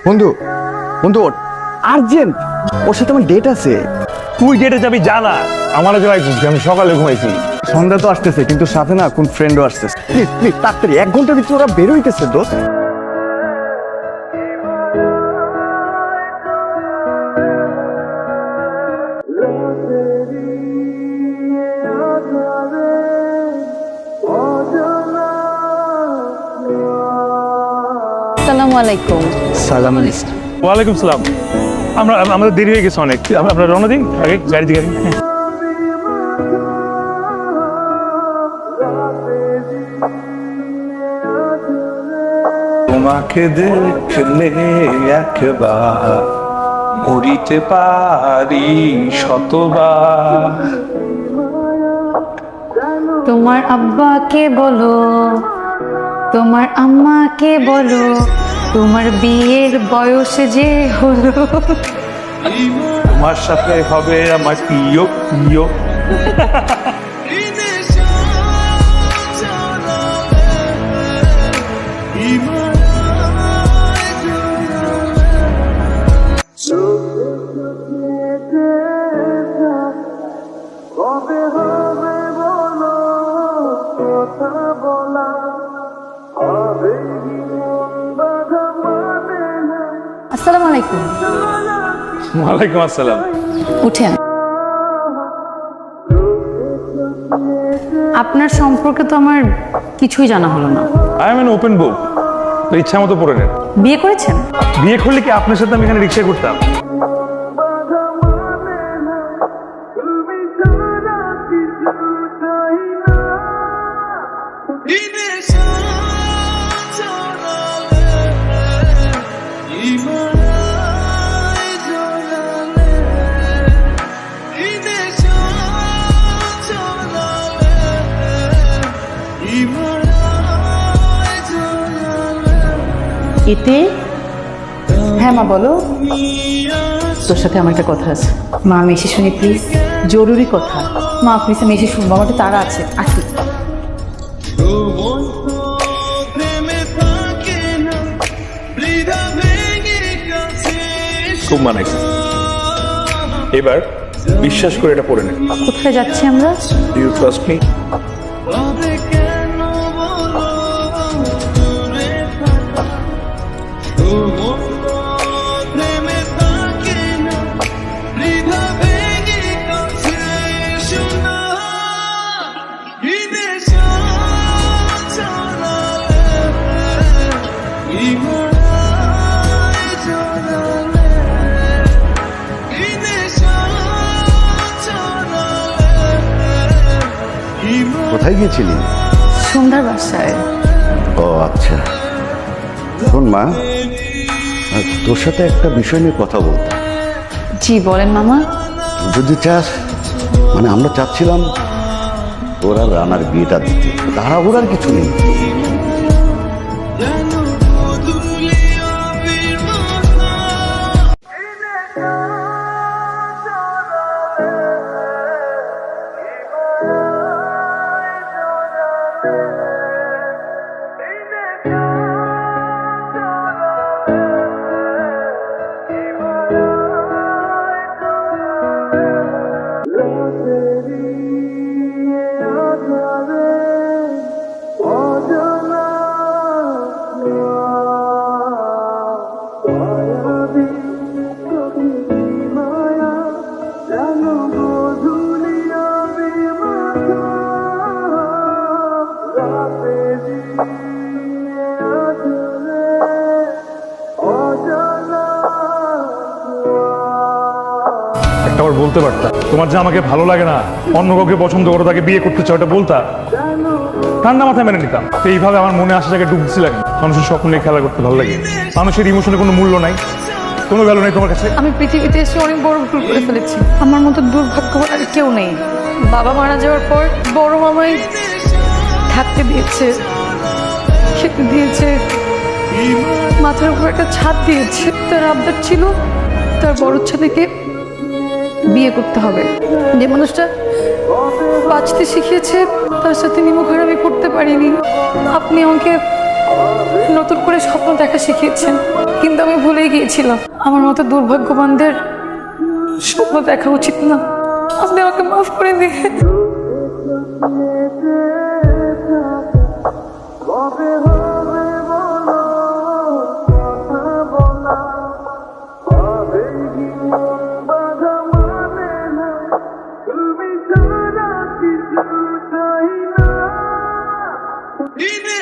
বন্ধু বন্ধু আর্জেন্ট, ওর সাথে আমার ডেট আছে। তুই ডেটে যাবি জানা, আমারও যাইছিস, আমি সকালে ঘুমাইছি। সন্ধ্যা তো আসতেছে, কিন্তু সাথে না কোন ফ্রেন্ডও আসতেছে। প্লিজ প্লিজ তাড়াতাড়ি, 1 ঘন্টার ভিতরে ওরা বের হইতেছে দোস্ত। আসসালামু আলাইকুম। সালাম। ওয়ালাইকুম সালাম। আমাদের দেরি হয়ে গেছে অনেক, আমরা রওনা দিই আগে গাড়ি দিকে। তোমাকে দেখলে একবার মরিতে পারি শতবার। তোমার আব্বাকে বলো, তোমার আম্মাকে বলো, তোমার বিয়ের বয়স যে হলো। তোমার সাথে হবে আমার প্রিয় প্রিয়। আসসালামু আলাইকুম। ওয়ালাইকুম আসসালাম। উঠেন। আপনার সম্পর্কে তো আমার কিছুই জানা হলো না। I am an open book, তো ইচ্ছা মতো পড়ে নেন। বিয়ে করেছেন? বিয়ে করলে কি আপনার সাথে আমি এখানে রিক্সা করতাম? এতে হ্যাঁ মা বলো। তোর সাথে আমার একটা কথা আছে। মা আমি এসে শুনি প্লিজ, জরুরি কথা। মা প্লিজ আমি এসে শুনবো, আমার একটু তাড়া আছে, আসি। খুব মানাইছে, এবার বিশ্বাস করে এটা পড়ে নেন। কোথায় যাচ্ছি আমরা? You trust me? কোথায় গিয়েছিলি? সন্ধ্যার বাসায়। ও আচ্ছা। শোন মা, তোর সাথে একটা বিষয় নিয়ে কথা বলতাম। জি বলেন মামা। যদি চাস, মানে আমরা চাচ্ছিলাম তোর আর রানার বিয়েটা দিতে। তাড়াহুড়ার কিছু নেই। একটাবার বলতে পারতাম তোমার যে আমাকে ভালো লাগে না, অন্য কাউকে পছন্দ করো, তাকে বিয়ে করতে চাও, এটা বলতা, ঠান্ডা মাথায় মেনে নিতাম। এইভাবে আমার মনে আসা জায়গায় ডুব দিচ্ছিল। মানুষের স্বপ্ন নিয়ে খেলা করতে ভালো লাগে। মানুষের ইমোশনে কোনো মূল্য নাই, কোনো ভ্যালু নেই তোমার কাছে। আমি পৃথিবীতে এসে অনেক বড় ভুল করে ফেলেছি। আমার মতো দুর্ভাগ্যবান আর কেউ নেই। বাবা মারা যাওয়ার পর বড় মামাই থাকতে দিয়েছে, খেতে দিয়েছে, মাথার উপর একটা ছাদ দিয়েছে। তার আবদার ছিল তার বড় ছেলেকে বিয়ে করতে হবে। যে মানুষটা বাঁচতে শিখিয়েছে, তার সাথে নিমুখার আমি করতে পারিনি। আপনি আমাকে নতুন করে স্বপ্ন দেখা শিখিয়েছেন, কিন্তু আমি ভুলে ভুলে গিয়েছিলাম। আমার মতো দুর্ভাগ্যবানদের স্বপ্ন দেখা উচিত না। আপনি আমাকে মাফ করে দিয়ে Dime